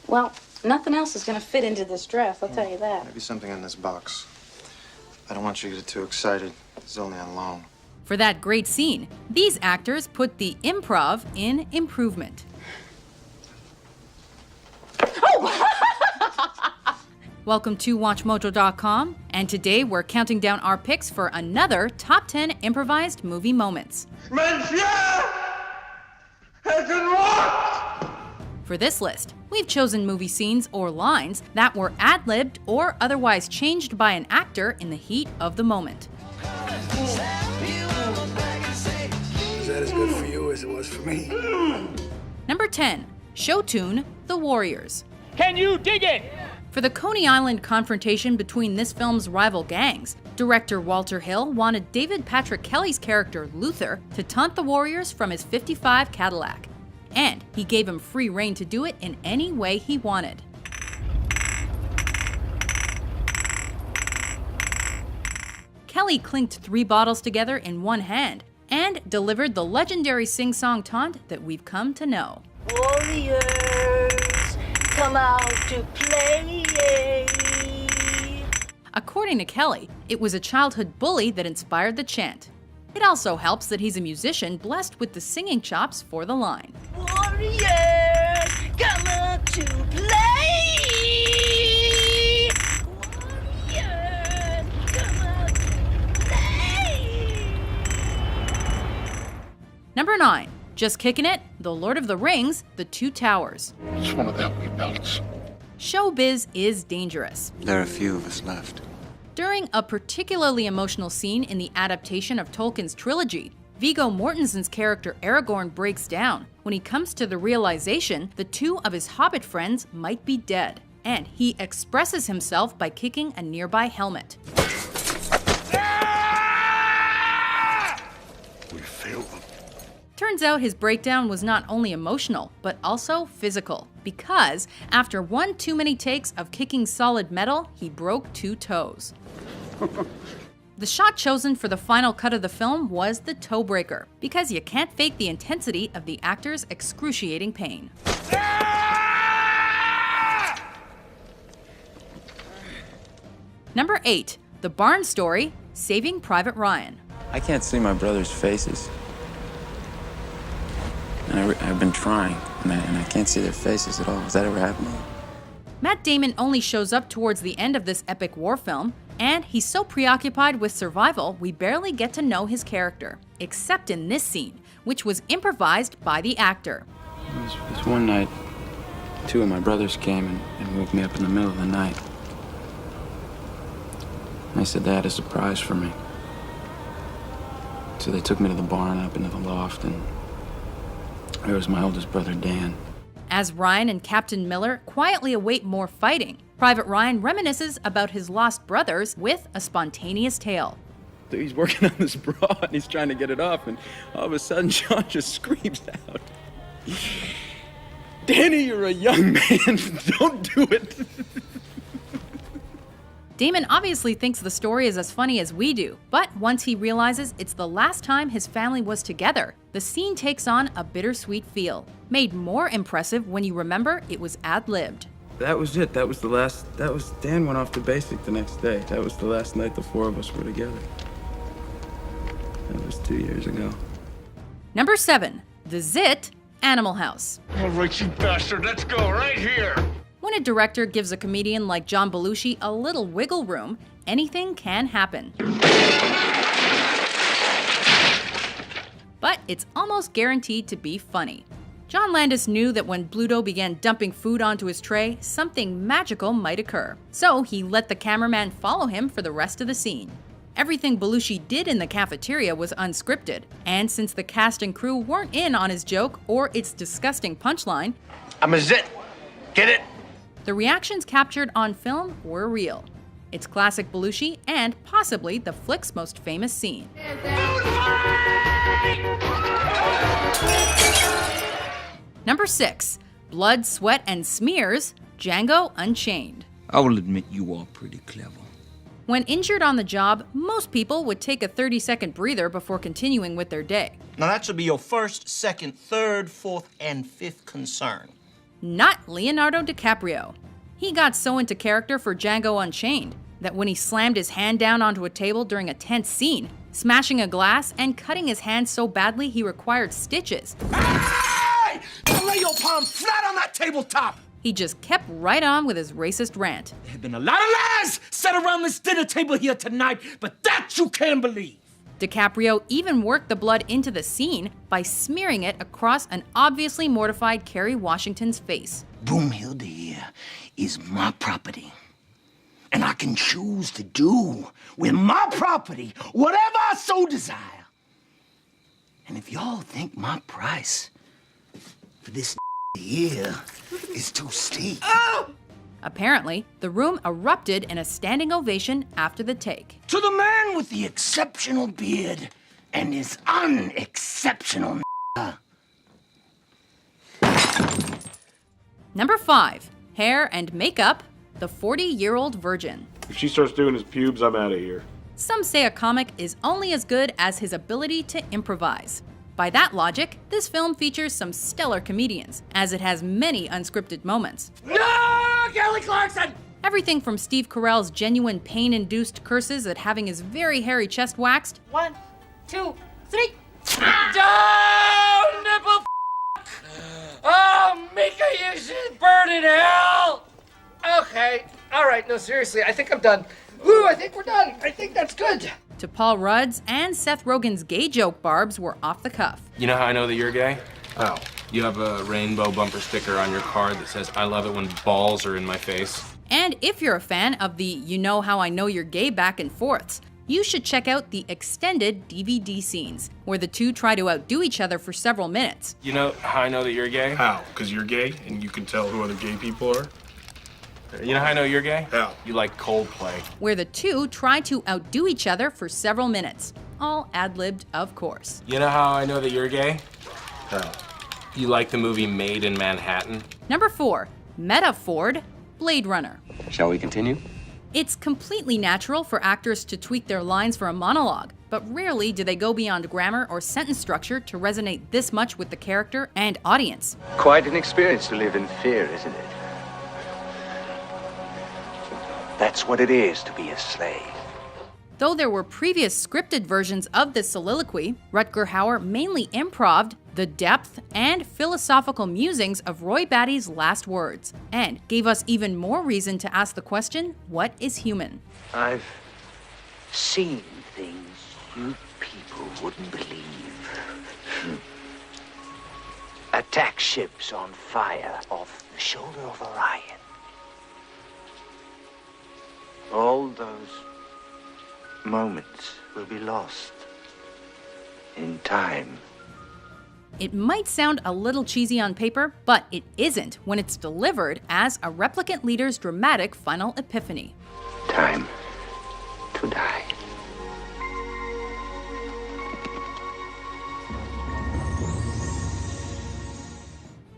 Well, nothing else is going to fit into this dress, I'll tell you that. Maybe something in this box. I don't want you to get too excited. It's only on loan. For that great scene, these actors put the improv in improvement. Welcome to WatchMojo.com, and today we're counting down our picks for another Top 10 Improvised Movie Moments. For this list, we've chosen movie scenes or lines that were ad-libbed or otherwise changed by an actor in the heat of the moment. Is that as good for you as it was for me? Number 10, show tune, The Warriors. Can you dig it? For the Coney Island confrontation between this film's rival gangs, director Walter Hill wanted David Patrick Kelly's character Luther to taunt the Warriors from his '55 Cadillac. And he gave him free rein to do it in any way he wanted. Kelly clinked 3 bottles together in one hand and delivered the legendary sing-song taunt that we've come to know. Warriors, come out to play. According to Kelly, it was a childhood bully that inspired the chant. It also helps that he's a musician blessed with the singing chops for the line. Warriors, come out to play. Warriors, come out to play. Number 9, just kicking it, The Lord of the Rings, The Two Towers. It's one of them we belts. Showbiz is dangerous. There are a few of us left. During a particularly emotional scene in the adaptation of Tolkien's trilogy, Viggo Mortensen's character Aragorn breaks down when he comes to the realization that 2 of his Hobbit friends might be dead, and he expresses himself by kicking a nearby helmet. We failed them. Turns out his breakdown was not only emotional, but also physical, because after one too many takes of kicking solid metal, he broke 2 toes. The shot chosen for the final cut of the film was the toe breaker, because you can't fake the intensity of the actor's excruciating pain. Number 8, The Barn Story, Saving Private Ryan. I can't see my brothers' faces. And I've been trying, and I can't see their faces at all. Has that ever happened to you? Matt Damon only shows up towards the end of this epic war film, and he's so preoccupied with survival we barely get to know his character, except in this scene, which was improvised by the actor. This one night, 2 of my brothers came and woke me up in the middle of the night. And they said they had a surprise for me. So they took me to the barn up into the loft, and there was my oldest brother, Dan. As Ryan and Captain Miller quietly await more fighting, Private Ryan reminisces about his lost brothers with a spontaneous tale. He's working on this bra and he's trying to get it off, and all of a sudden John just screams out, "Danny, you're a young man, don't do it." Damon obviously thinks the story is as funny as we do, but once he realizes it's the last time his family was together, the scene takes on a bittersweet feel, made more impressive when you remember it was ad-libbed. That was it. That was Dan went off to basic the next day. That was the last night the 4 of us were together. That was 2 years ago. Number 7, The Zit, Animal House. All right, you bastard, let's go right here. When a director gives a comedian like John Belushi a little wiggle room, anything can happen. But it's almost guaranteed to be funny. John Landis knew that when Bluto began dumping food onto his tray, something magical might occur. So he let the cameraman follow him for the rest of the scene. Everything Belushi did in the cafeteria was unscripted, and since the cast and crew weren't in on his joke or its disgusting punchline, I'm a zit. Get it? the reactions captured on film were real. It's classic Belushi and possibly the flick's most famous scene. Number 6, Blood, Sweat, and Smears, Django Unchained. I will admit you are pretty clever. When injured on the job, most people would take a 30-second breather before continuing with their day. Now that should be your first, second, third, fourth, and fifth concern. Not Leonardo DiCaprio. He got so into character for Django Unchained that when he slammed his hand down onto a table during a tense scene, smashing a glass and cutting his hand so badly he required stitches, Hey! Don't lay your palm flat on that tabletop! he just kept right on with his racist rant. There have been a lot of lies said around this dinner table here tonight, but that you can believe. DiCaprio even worked the blood into the scene by smearing it across an obviously mortified Kerry Washington's face. Broomhilda here is my property. And I can choose to do with my property whatever I so desire. And if y'all think my price for this here is too steep. Apparently, the room erupted in a standing ovation after the take. To the man with the exceptional beard and his unexceptional Number 5. Hair and makeup, the 40-year-old virgin. If she starts doing his pubes, I'm out of here. Some say a comic is only as good as his ability to improvise. By that logic, this film features some stellar comedians, as it has many unscripted moments. No, Kelly Clarkson! Everything from Steve Carell's genuine pain-induced curses at having his very hairy chest waxed, 1, 2, 3. Oh, nipple Oh, Mika, you should burn in hell! Okay, all right, no, seriously, I think I'm done. Woo, I think we're done. I think that's good. to Paul Rudd's and Seth Rogen's gay joke barbs were off the cuff. You know how I know that you're gay? How? You have a rainbow bumper sticker on your car that says, "I love it when balls are in my face." And if you're a fan of the "you know how I know you're gay" back and forths, you should check out the extended DVD scenes, where the two try to outdo each other for several minutes. You know how I know that you're gay? How? Because you're gay and you can tell who other gay people are? You know how I know you're gay? How? You like Coldplay. Where the two try to outdo each other for several minutes. All ad-libbed, of course. You know how I know that you're gay? How? You like the movie Made in Manhattan? Number 4, Meta Ford, Blade Runner. Shall we continue? It's completely natural for actors to tweak their lines for a monologue, but rarely do they go beyond grammar or sentence structure to resonate this much with the character and audience. Quite an experience to live in fear, isn't it? That's what it is to be a slave. Though there were previous scripted versions of this soliloquy, Rutger Hauer mainly improv'd the depth and philosophical musings of Roy Batty's last words, and gave us even more reason to ask the question, what is human? I've seen things you people wouldn't believe. Attack ships on fire off the shoulder of Orion. All those moments will be lost in time. It might sound a little cheesy on paper, but it isn't when it's delivered as a replicant leader's dramatic final epiphany. Time to die.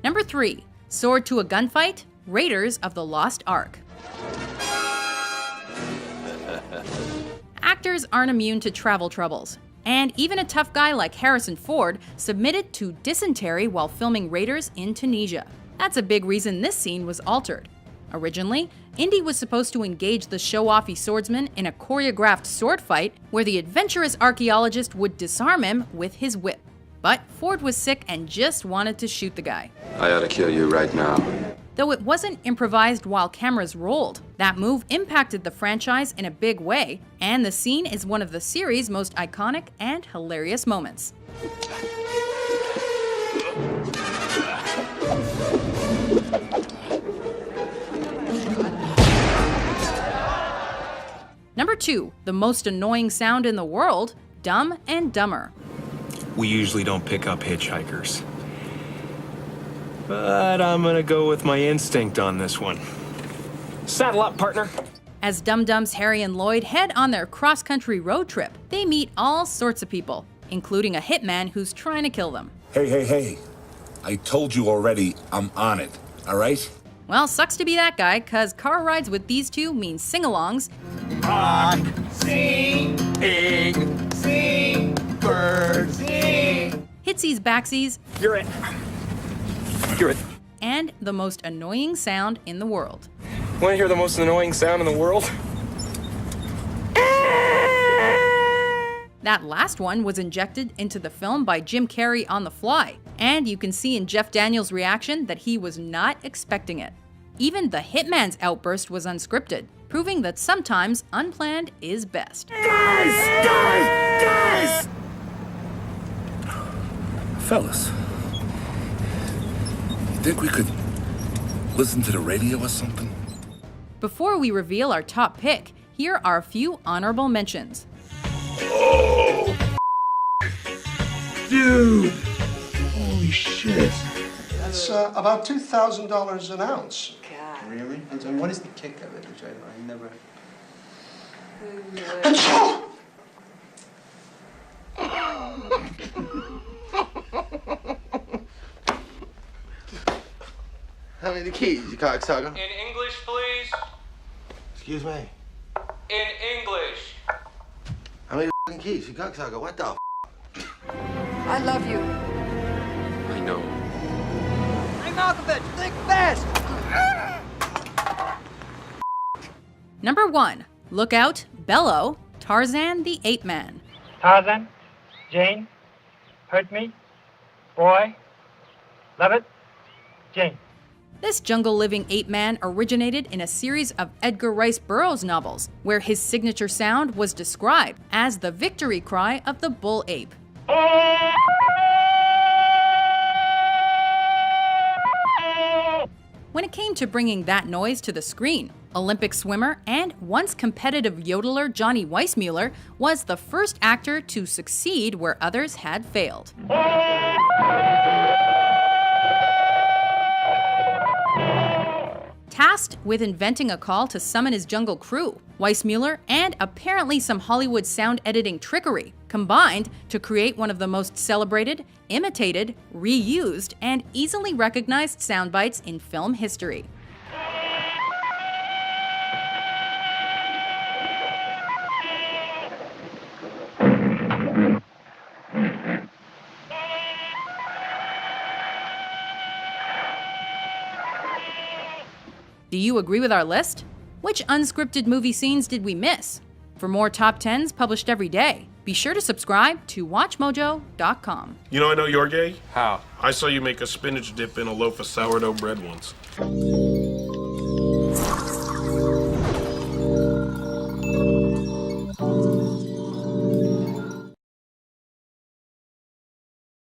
Number 3, Sword to a Gunfight, Raiders of the Lost Ark. Actors aren't immune to travel troubles, and even a tough guy like Harrison Ford submitted to dysentery while filming Raiders in Tunisia. That's a big reason this scene was altered. Originally, Indy was supposed to engage the show-offy swordsman in a choreographed sword fight where the adventurous archaeologist would disarm him with his whip. But Ford was sick and just wanted to shoot the guy. I ought to kill you right now. Though it wasn't improvised while cameras rolled, that move impacted the franchise in a big way, and the scene is one of the series' most iconic and hilarious moments. Number 2, the most annoying sound in the world, Dumb and Dumber. We usually don't pick up hitchhikers. But I'm gonna go with my instinct on this one. Saddle up, partner. As Dum Dum's Harry and Lloyd head on their cross-country road trip, they meet all sorts of people, including a hitman who's trying to kill them. Hey. I told you already, I'm on it, all right? Well, sucks to be that guy, cause car rides with these two mean sing-alongs. Rock, sing, bird, sing. Hitsies backsies. You're it. You're it. And the most annoying sound in the world. Want to hear the most annoying sound in the world? That last one was injected into the film by Jim Carrey on the fly, and you can see in Jeff Daniels' reaction that he was not expecting it. Even the hitman's outburst was unscripted, proving that sometimes unplanned is best. Guys! Fellas, you think we could listen to the radio or something? Before we reveal our top pick, here are a few honorable mentions. Oh! Dude! Holy shit. That's about $2,000 an ounce. Really? And what is the kick of it? Which I never... How many keys, you cocksucker? In English, please. Excuse me? In English. How many f***ing keys, you cocksucker? What the f***? I love you. I know. Hey, Malkovich, think fast! Number 1. Look Out, Bello, Tarzan the Ape Man. Tarzan, Jane, hurt me, boy, love it, Jane. This jungle-living ape man originated in a series of Edgar Rice Burroughs novels, where his signature sound was described as the victory cry of the bull ape. When it came to bringing that noise to the screen, Olympic swimmer and once competitive yodeler Johnny Weissmuller was the first actor to succeed where others had failed. Tasked with inventing a call to summon his jungle crew, Weissmuller and apparently some Hollywood sound editing trickery combined to create one of the most celebrated, imitated, reused, and easily recognized sound bites in film history. Do you agree with our list? Which unscripted movie scenes did we miss? For more top 10s published every day, be sure to subscribe to WatchMojo.com. You know I know you're gay? How? I saw you make a spinach dip in a loaf of sourdough bread once.